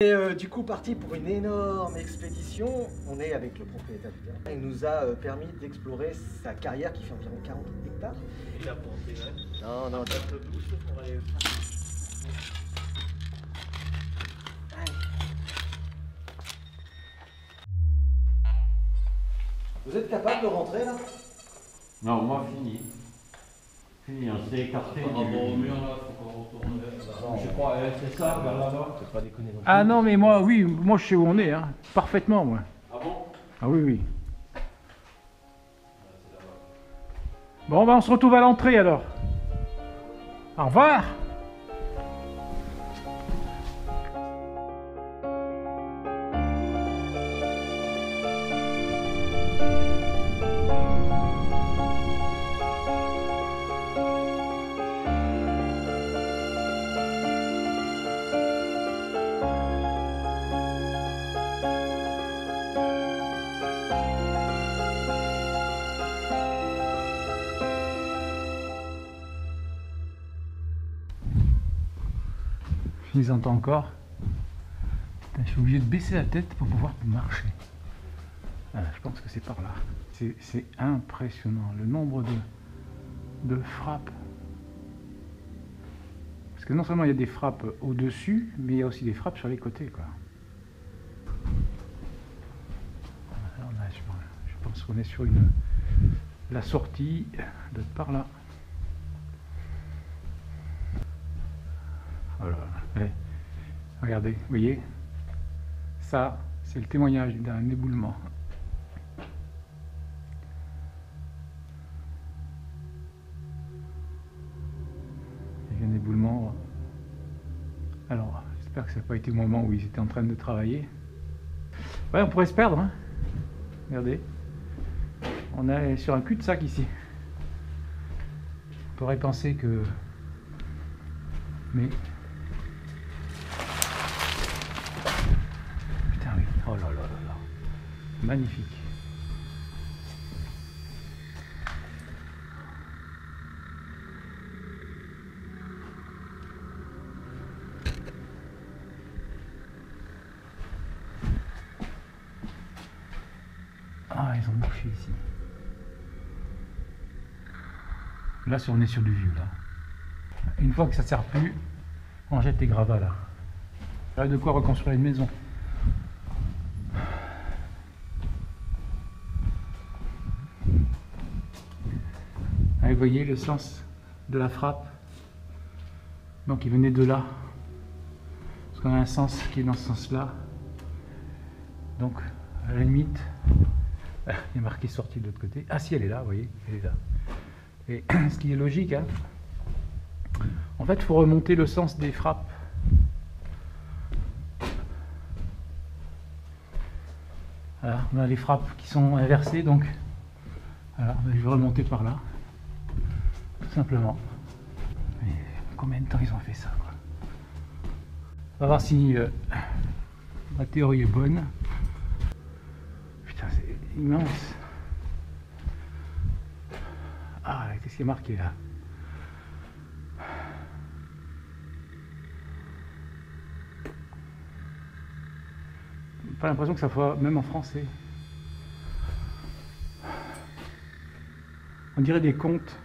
Et du coup parti pour une énorme expédition. On est avec le propriétaire du terrain. Il nous a permis d'explorer sa carrière qui fait environ 40 hectares. Il a porté, ouais. Non, non, Le boost pour aller. Vous êtes capable de rentrer là? Non, moi fini. Fini, on s'est écarté. Par rapport au mur là, faut qu'on retourne vers. Je crois, c'est ça, vers là-bas. Faut pas déconner non plus. Ah non, mais moi, oui, moi je sais où on est, hein. Parfaitement, moi. Ah bon? Ah oui, oui. Bon, ben on se retrouve à l'entrée alors. Au revoir. Je les entends encore. Putain, je suis obligé de baisser la tête pour pouvoir marcher. Voilà, je pense que c'est par là. C'est impressionnant le nombre de frappes. Parce que non seulement il y a des frappes au-dessus, mais il y a aussi des frappes sur les côtés, quoi. Alors là, je pense qu'on est sur la sortie de par là. Voilà. Et regardez, vous voyez, ça c'est le témoignage d'un éboulement. Il y a un éboulement. Alors, j'espère que ça n'a pas été au moment où ils étaient en train de travailler. Ouais, on pourrait se perdre, hein. Regardez, on est sur un cul-de-sac ici. On pourrait penser que... Mais... Oh là là là là. Magnifique. Ah, ils ont bouché ici. Là, on est sur du vieux, là. Une fois que ça ne sert plus, on jette les gravats, là. Il y a de quoi reconstruire une maison. Ah, vous voyez le sens de la frappe. Donc il venait de là. Parce qu'on a un sens qui est dans ce sens-là. Donc à la limite, il est marqué sortie de l'autre côté. Ah si, elle est là, vous voyez, elle est là. Et ce qui est logique, hein. En fait, il faut remonter le sens des frappes. Voilà, on a les frappes qui sont inversées, donc voilà, je vais remonter par là. Tout simplement. Mais combien de temps ils ont fait ça, quoi. On va voir si ma théorie est bonne. Putain, c'est immense. Ah, qu'est-ce qui est marqué là? Pas l'impression que ça soit même en français. On dirait des contes.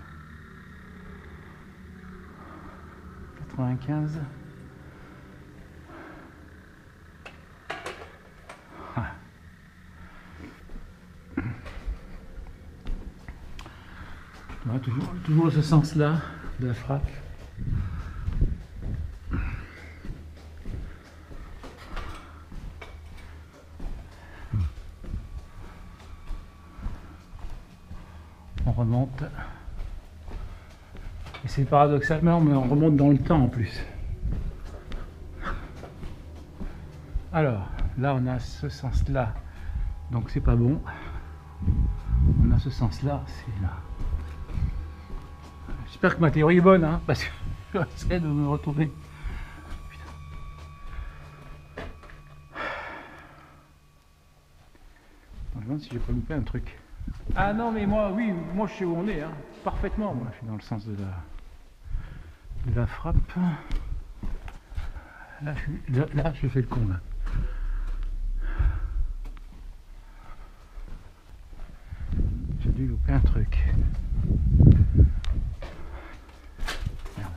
95. Ah. Ouais, toujours ce sens-là de la frappe. On remonte. Et c'est paradoxal, mais on remonte dans le temps en plus. Alors, là on a ce sens-là, donc c'est pas bon. On a ce sens-là, c'est là. J'espère que ma théorie est bonne, hein, parce que j'essaie de me retrouver. Putain. Je me demande si j'ai pas loupé un truc. Ah non, mais moi, oui, moi je sais où on est, hein, parfaitement. Moi, je suis dans le sens de la frappe. Là, je fais le con là. J'ai dû louper un truc. Merde.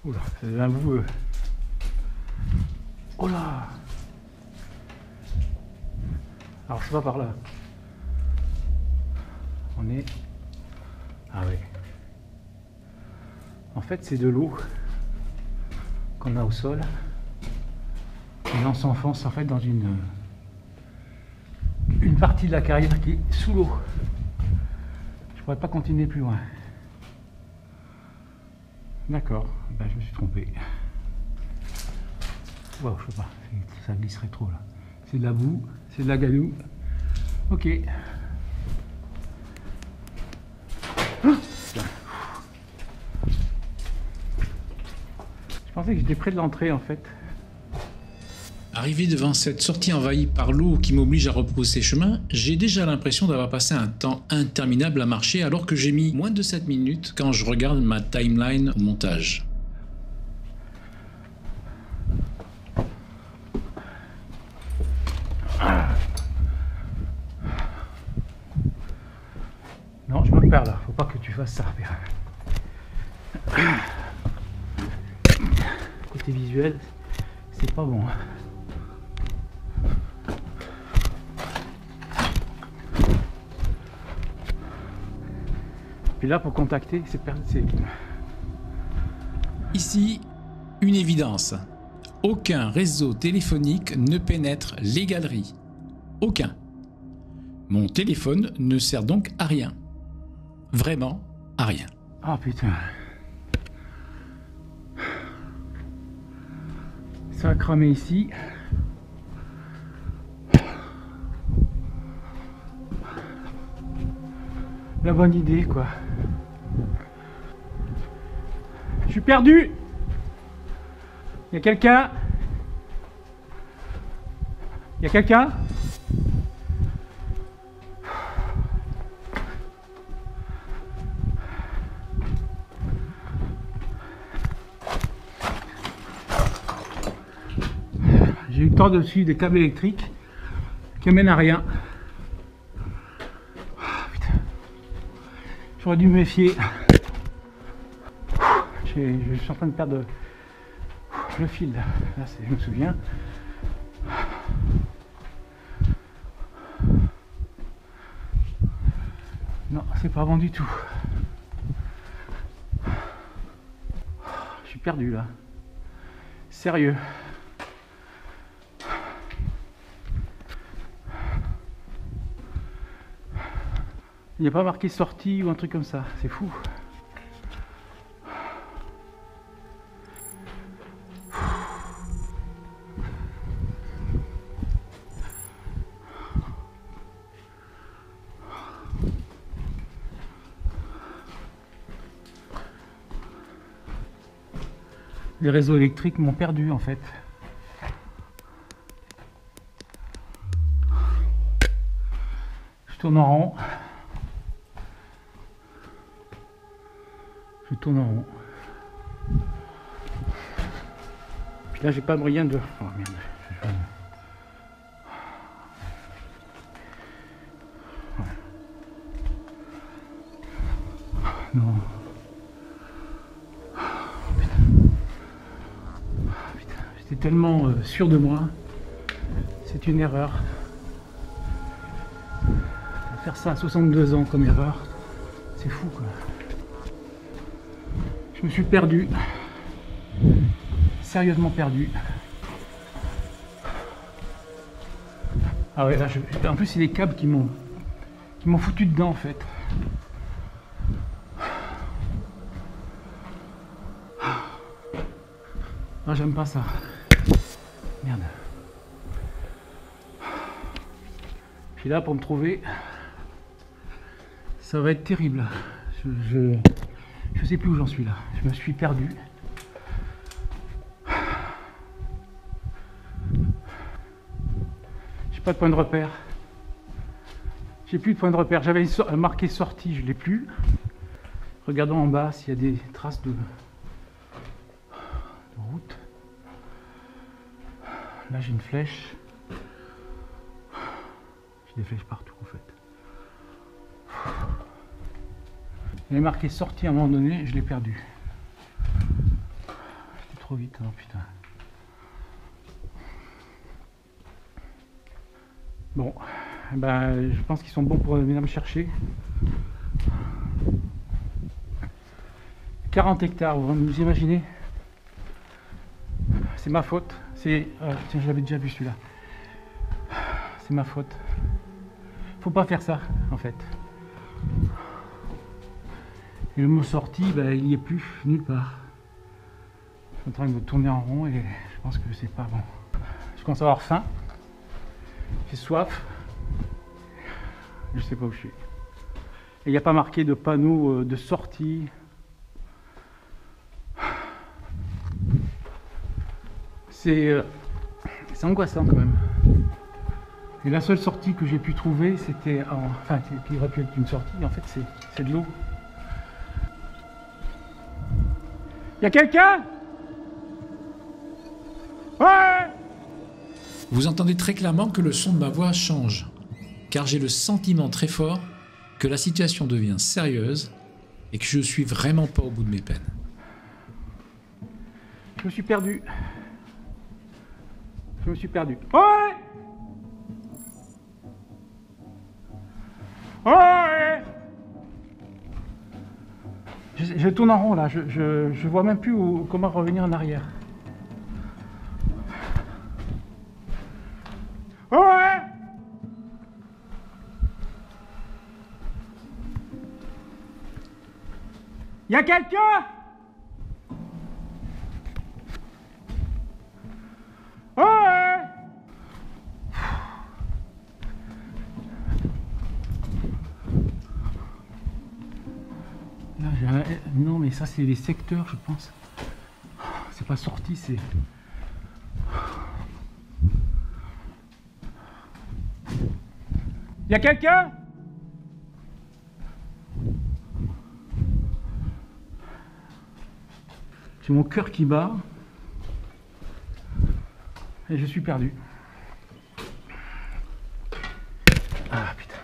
Oula, ça devient boueux. Oh là! Alors c'est pas par là. On est... Ah oui. En fait c'est de l'eau qu'on a au sol. Et on s'enfonce en fait dans une partie de la carrière qui est sous l'eau. Je pourrais pas continuer plus loin. D'accord, ben, je me suis trompé. Wow, je sais pas, ça glisserait trop là. C'est de la boue, c'est de la gadoue. Ok. Je pensais que j'étais près de l'entrée en fait. Arrivé devant cette sortie envahie par l'eau qui m'oblige à repousser chemin, j'ai déjà l'impression d'avoir passé un temps interminable à marcher alors que j'ai mis moins de 7 minutes quand je regarde ma timeline au montage. Non, je me perds là, faut pas que tu fasses ça. Côté visuel, c'est pas bon. Puis là, pour contacter, c'est perdu. Ici, une évidence. Aucun réseau téléphonique ne pénètre les galeries. Aucun. Mon téléphone ne sert donc à rien. Vraiment à rien. Ah putain. Ça a cramé ici. La bonne idée quoi. Je suis perdu. Il y a quelqu'un? Il y a quelqu'un? J'ai eu le temps dessus des câbles électriques qui mènent à rien. J'aurais dû me méfier. Je suis en train de perdre le fil. Là, je me souviens. Non, c'est pas bon du tout. Je suis perdu là. Sérieux. Il n'y a pas marqué sortie ou un truc comme ça, c'est fou. Les réseaux électriques m'ont perdu en fait. Je tourne en rond. Je tourne en rond. Puis là j'ai pas moyen de... Oh merde. Non. J'étais tellement sûr de moi. C'est une erreur. Faire ça à 62 ans comme erreur, c'est fou quoi. Je me suis perdu. Sérieusement perdu. Ah ouais, là, en plus c'est les câbles qui m'ont foutu dedans en fait. Ah, j'aime pas ça. Merde. Puis là, pour me trouver, ça va être terrible. Je sais plus où j'en suis là. Je me suis perdu. J'ai pas de point de repère. J'ai plus de point de repère. J'avais marqué sortie, je l'ai plus. Regardons en bas s'il y a des traces de route. j'ai une flèche. J'ai des flèches partout en fait. Il est marqué sortie à un moment donné, je l'ai perdu. J'étais trop vite, hein, putain. Bon, ben, je pense qu'ils sont bons pour venir me chercher. 40 hectares, vous imaginez? C'est ma faute. Tiens, je l'avais déjà vu celui-là. C'est ma faute. Faut pas faire ça, en fait. Et le mot sortie, ben, il n'y est plus, nulle part. Je suis en train de me tourner en rond et je pense que c'est pas bon. Je commence à avoir faim. J'ai soif. Je sais pas où je suis. Et il n'y a pas marqué de panneau de sortie. C'est angoissant quand même. Et la seule sortie que j'ai pu trouver, c'était enfin, qui aurait pu être une sortie, en fait, c'est de l'eau. Y a quelqu'un? Ouais! Vous entendez très clairement que le son de ma voix change, car j'ai le sentiment très fort que la situation devient sérieuse et que je suis vraiment pas au bout de mes peines. Je me suis perdu. Je me suis perdu. Ouais! Ouais! Je tourne en rond là, je vois même plus comment revenir en arrière. Ouais! Y a quelqu'un? Ouais! Là, non, mais ça, c'est les secteurs, je pense. C'est pas sorti, c'est... Y a quelqu'un? J'ai mon cœur qui bat. Et je suis perdu. Ah putain.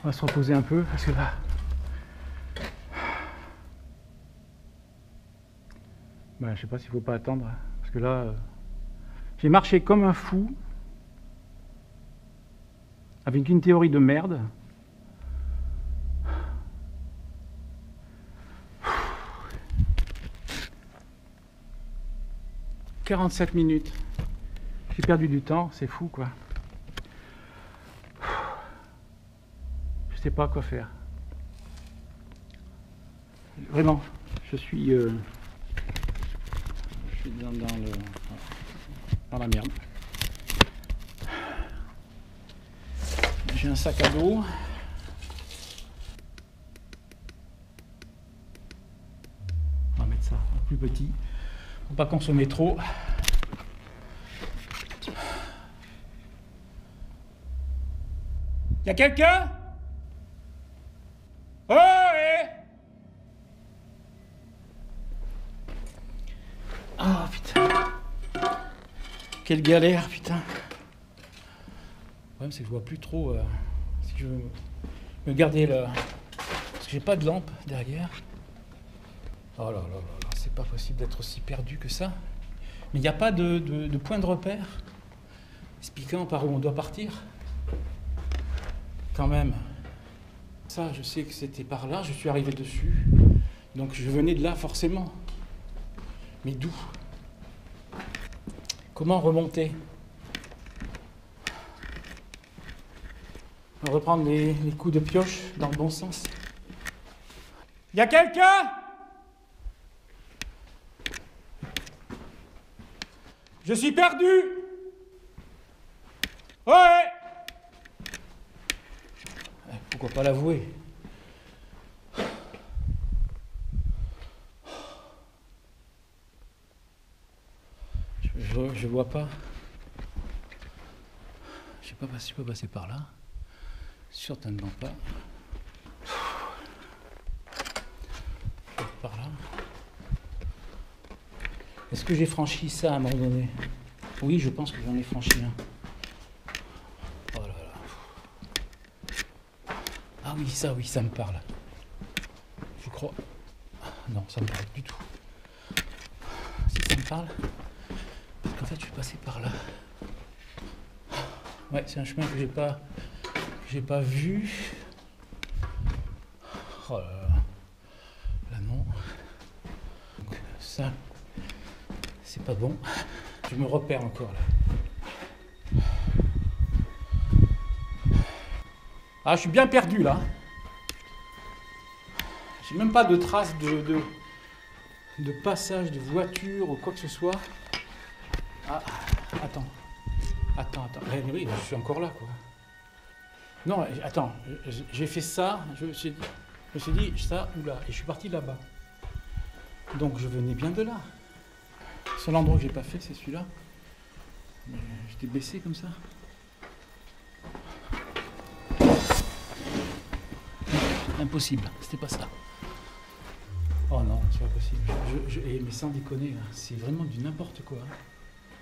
On va se reposer un peu parce que là... Ben, je sais pas s'il faut pas attendre. Parce que là... j'ai marché comme un fou. Avec une théorie de merde. « 47 minutes. J'ai perdu du temps, c'est fou quoi. Je sais pas quoi faire. Vraiment, je suis dans la merde. J'ai un sac à dos. On va mettre ça plus petit. Faut pas consommer trop. Y a quelqu'un? Oh ouais! Ah putain. Quelle galère putain. Le problème c'est que je vois plus trop si je veux me garder là. Parce que j'ai pas de lampe derrière. Oh là là là là, c'est pas possible d'être aussi perdu que ça. Mais il n'y a pas de point de repère expliquant par où on doit partir. Quand même. Ça, je sais que c'était par là, je suis arrivé dessus. Donc je venais de là forcément. Mais d'où? Comment remonter? On va reprendre les coups de pioche dans le bon sens. Y a quelqu'un? Je suis perdu. Ouais. Pourquoi pas l'avouer? Je vois pas. Je sais pas si je peux passer par là. Certainement pas. Par là. Est-ce que j'ai franchi ça à un moment donné? Oui, je pense que j'en ai franchi un. Oh là là. Ah oui, ça me parle. Je crois. Non, ça me parle du tout. Si ça me parle, parce qu'en fait, je suis passé par là. Ouais, c'est un chemin que j'ai pas vu. Oh là là. Là non. Donc, ça, c'est pas bon. Je me repère encore là. Ah, je suis bien perdu là. J'ai même pas de traces de passage de voiture ou quoi que ce soit. Ah, attends. Oui, je suis encore là, quoi. Non, attends, j'ai fait ça, je me suis dit ça ou là, et je suis parti là-bas. Donc je venais bien de là. Le seul endroit que j'ai pas fait, c'est celui-là. J'étais baissé comme ça. Impossible, c'était pas ça. Oh non, c'est pas possible. Mais sans déconner, c'est vraiment du n'importe quoi.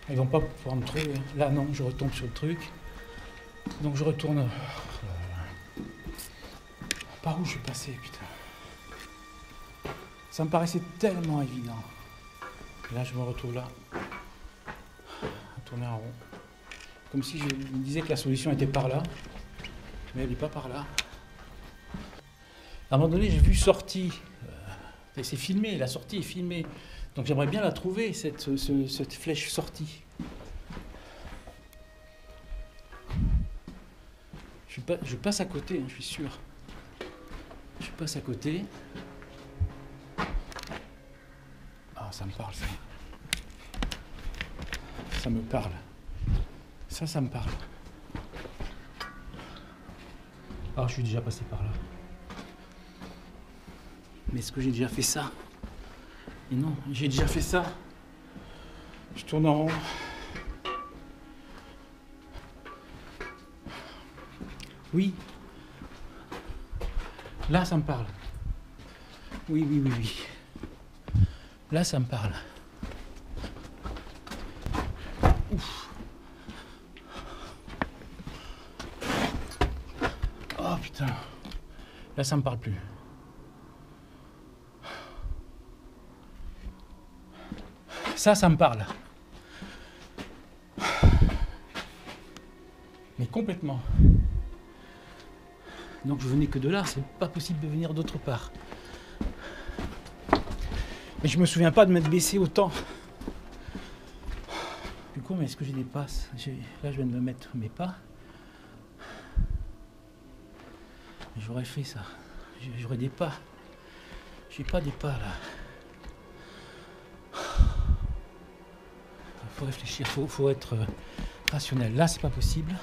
Ils vont pas pouvoir me trouver. Là, non, je retombe sur le truc. Donc je retourne. Par où je suis passé, putain. Ça me paraissait tellement évident. Et là, je me retrouve là. À tourner en rond. Comme si je me disais que la solution était par là. Mais elle n'est pas par là. À un moment donné, j'ai vu sortie. C'est filmé, la sortie est filmée. Donc j'aimerais bien la trouver, cette flèche sortie. Je passe à côté, hein, je suis sûr. Je passe à côté. Ah, ça me parle, ça. Ça me parle. Ça me parle. Ah, je suis déjà passé par là. Mais est-ce que j'ai déjà fait ça? Et non, j'ai déjà fait ça. Je tourne en rond. Oui. Là, ça me parle. Oui. Là, ça me parle. Ouf. Oh putain. Là, ça me parle plus. Ça me parle. Mais complètement. Donc je venais que de là, c'est pas possible de venir d'autre part. Mais je me souviens pas de m'être baissé autant. Du coup, mais est-ce que j'ai des passes? Là, je viens de me mettre mes pas. Mais j'aurais fait ça. J'aurais des pas. J'ai pas des pas là. Faut réfléchir, faut être rationnel. Là, c'est pas possible.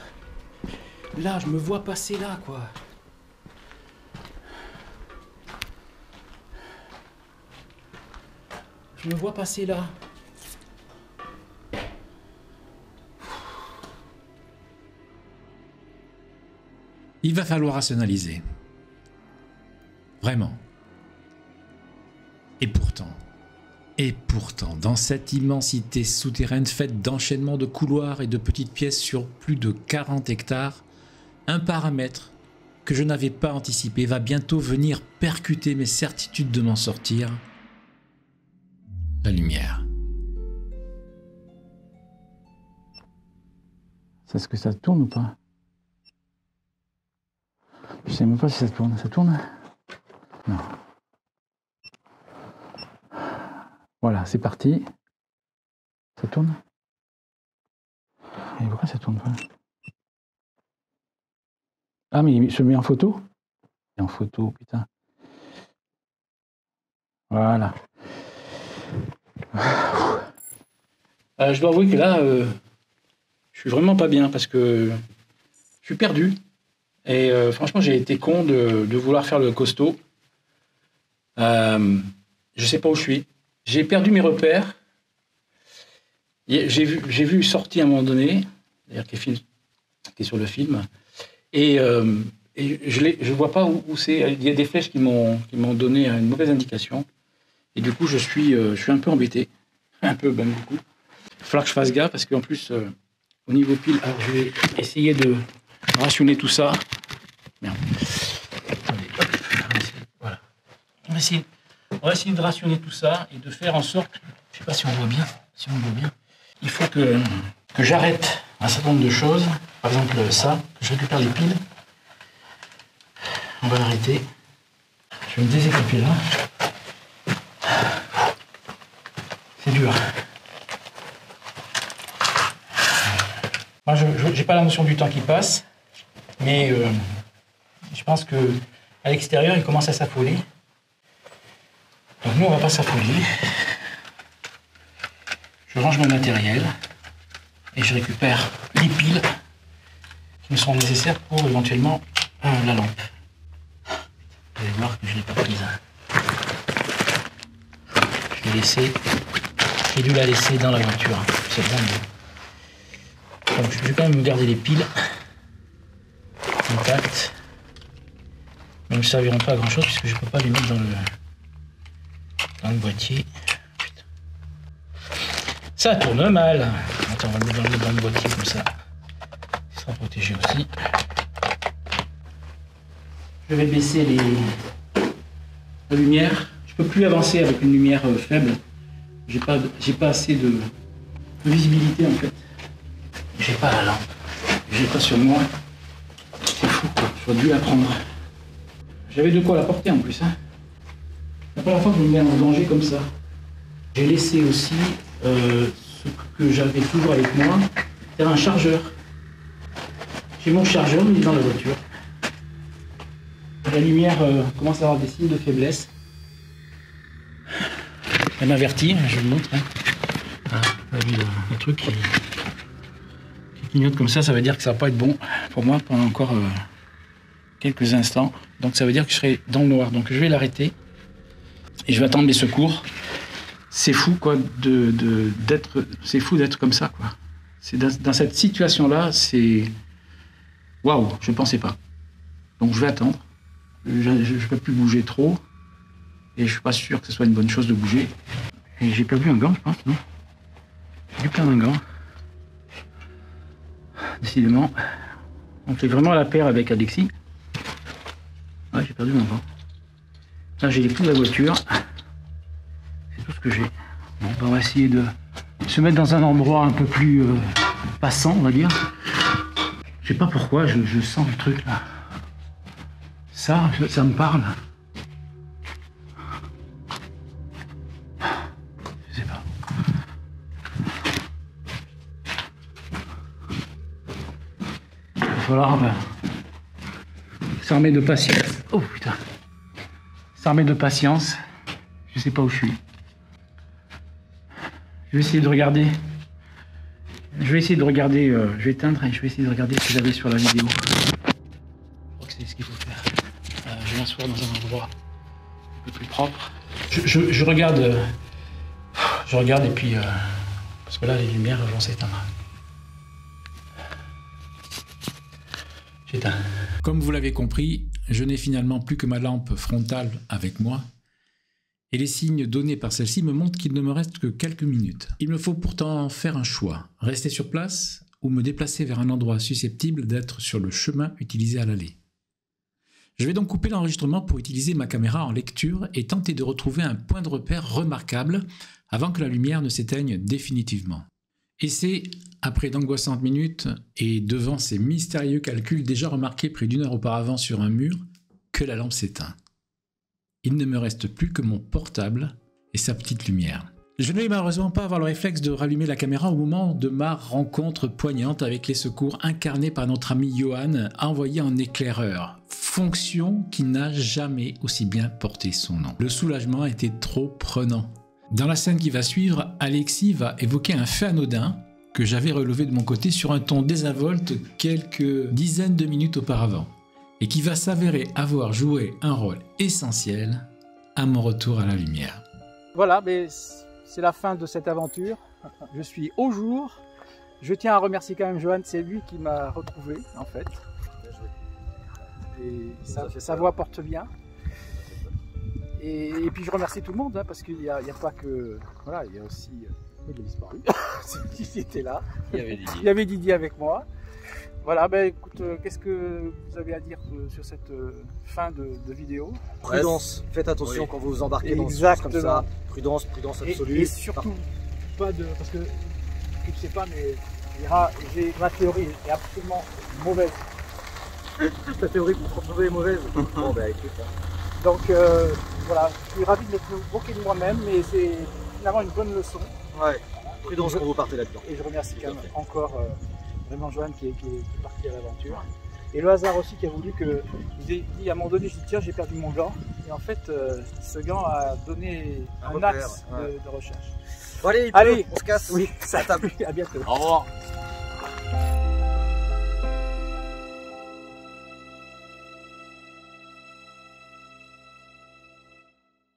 Là, je me vois passer là, quoi. Je me vois passer là. Il va falloir rationaliser. Vraiment. Et pourtant, dans cette immensité souterraine faite d'enchaînements de couloirs et de petites pièces sur plus de 40 hectares, un paramètre que je n'avais pas anticipé va bientôt venir percuter mes certitudes de m'en sortir. La lumière. Est-ce que ça tourne ou pas? Je sais même pas si ça tourne. Ça tourne? Non. Voilà, c'est parti. Ça tourne? Et pourquoi ça tourne pas? Ah, mais je mets en photo? En photo, putain. Voilà. Je dois avouer que là, je suis vraiment pas bien parce que je suis perdu. Et franchement, j'ai été con de vouloir faire le costaud. Je sais pas où je suis. J'ai perdu mes repères. J'ai vu sortie à un moment donné, d'ailleurs qui est sur le film, et je vois pas où c'est. Il y a des flèches qui m'ont donné une mauvaise indication. Et du coup, je suis un peu embêté. un peu, ben beaucoup. Il va falloir que je fasse gaffe parce qu'en plus, au niveau pile, alors je vais essayer de rationner tout ça. Merde. Attendez, hop, voilà. On va essayer de rationner tout ça et de faire en sorte, je sais pas si on voit bien, il faut que j'arrête un certain nombre de choses. Par exemple ça, je récupère les piles. On va l'arrêter. Je vais me déséquiper là. C'est dur. Moi, je n'ai pas la notion du temps qui passe, mais je pense que à l'extérieur, il commence à s'affoler. Donc nous, on va pas s'affoler. Je range mon matériel et je récupère les piles qui me seront nécessaires pour éventuellement la lampe. Vous allez voir que je ne l'ai pas prise. J'ai dû la laisser dans la voiture. C'est dingue. Donc je vais quand même garder les piles intactes. Mais elles ne serviront pas à grand chose puisque je ne peux pas les mettre dans le boîtier. Putain. Ça tourne mal. Attends, on va le mettre dans le boîtier comme ça. Il sera protégé aussi. Je vais baisser la lumière. Je peux plus avancer avec une lumière faible. J'ai pas assez de visibilité en fait. J'ai pas la lampe. J'ai pas sur moi. C'est fou quoi. J'aurais dû la prendre. J'avais de quoi la porter en plus. Hein. La première fois que je me mets en danger comme ça. J'ai laissé aussi ce que j'avais toujours avec moi. C'est un chargeur. J'ai mon chargeur, mais il est dans la voiture. La lumière commence à avoir des signes de faiblesse. Elle m'avertit, je vous le montre. Hein. Ah, le truc qui clignote comme ça veut dire que ça va pas être bon pour moi pendant encore quelques instants. Donc ça veut dire que je serai dans le noir. Donc je vais l'arrêter et je vais attendre les secours. C'est fou quoi c'est fou d'être comme ça quoi. C'est dans cette situation-là, c'est waouh, je ne pensais pas. Donc je vais attendre. Je ne peux plus bouger trop. Et je ne suis pas sûr que ce soit une bonne chose de bouger. Et j'ai perdu un gant, je pense, non? J'ai dû perdre un gant. Décidément. On fait vraiment la paire avec Alexis. Ouais, j'ai perdu mon gant. Là, j'ai les clous de la voiture. C'est tout ce que j'ai. Bon, on va essayer de se mettre dans un endroit un peu plus passant, on va dire. Je sais pas pourquoi, je sens le truc là. Ça me parle. Je sais pas. Il va falloir s'armer de patience. Oh putain. S'armer de patience. Je sais pas où je suis. Je vais essayer de regarder. Je vais éteindre et je vais essayer de regarder ce que j'avais sur la vidéo. Je crois que c'est ce qu'il faut faire. Je vais m'asseoir dans un endroit un peu plus propre. Je regarde et puis parce que là les lumières vont s'éteindre. J'éteins. Comme vous l'avez compris, je n'ai finalement plus que ma lampe frontale avec moi. Et les signes donnés par celle-ci me montrent qu'il ne me reste que quelques minutes. Il me faut pourtant faire un choix, rester sur place ou me déplacer vers un endroit susceptible d'être sur le chemin utilisé à l'aller. Je vais donc couper l'enregistrement pour utiliser ma caméra en lecture et tenter de retrouver un point de repère remarquable avant que la lumière ne s'éteigne définitivement. Et c'est, après d'angoissantes minutes et devant ces mystérieux calculs déjà remarqués près d'1 heure auparavant sur un mur, que la lampe s'éteint. Il ne me reste plus que mon portable et sa petite lumière. Je ne vais malheureusement pas avoir le réflexe de rallumer la caméra au moment de ma rencontre poignante avec les secours incarnés par notre ami Johan, envoyé en éclaireur. Fonction qui n'a jamais aussi bien porté son nom. Le soulagement était trop prenant. Dans la scène qui va suivre, Alexis va évoquer un fait anodin que j'avais relevé de mon côté sur un ton désinvolte quelques dizaines de minutes auparavant et qui va s'avérer avoir joué un rôle essentiel à mon retour à la lumière. Voilà, mais c'est la fin de cette aventure. Je suis au jour. Je tiens à remercier quand même Johan, c'est lui qui m'a retrouvé en fait. Et sa voix porte bien. Et puis je remercie tout le monde hein, parce qu'il n'y a pas que... Voilà, il y a aussi Il a disparu. Il était là. Il y avait Didier. Il y avait Didier avec moi. Voilà, ben écoute, qu'est-ce que vous avez à dire sur cette fin de vidéo? Prudence, faites attention Oui. quand vous vous embarquez dans des choses comme ça. Prudence, prudence absolue. Et surtout, pas de. Parce que tu ne sais pas, mais ma théorie est absolument mauvaise. Ta théorie pour te retrouver est mauvaise. Bon, bah écoute. Donc voilà, je suis ravi de me moquer de moi-même, mais c'est finalement une bonne leçon. Ouais, prudence quand vous partez là-dedans. Et je remercie quand même encore vraiment Joanne qui est parti à l'aventure. Et le hasard aussi qui a voulu que je vous ai dit à un moment donné, je dis tiens j'ai perdu mon gant. Et en fait ce gant a donné un repère, axe ouais. de recherche. Bon allez, Allez, on se casse. Oui, ça t'a plu, à bientôt. Au revoir.